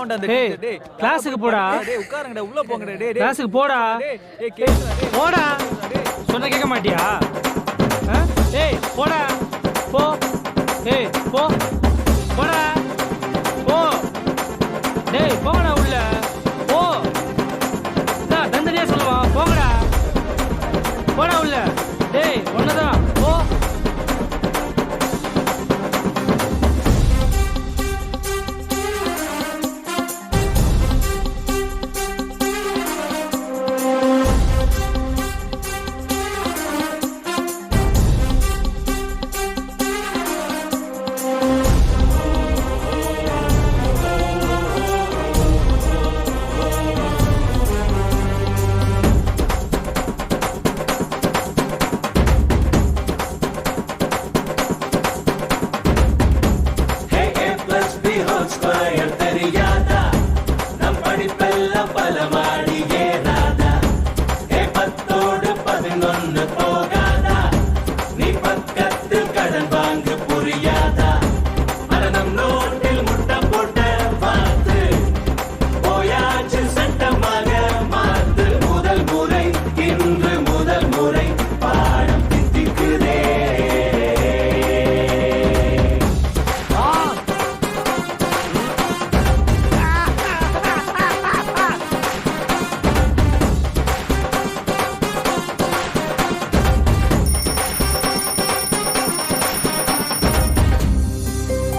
வந்துட்டு அந்த டேய், டீச்சர். டேய் கிளாஸுக்கு போடா. டேய் உட்காருங்கடா உள்ள போங்கடா. டேய் டேய் கிளாஸுக்கு போடா. டேய் கேக்குறா டேய். போடா. டேய் சொன்ன கேட்க மாட்டியா? டேய் போடா. போ. டேய் போ. போடா. போ. டேய் போங்கடா.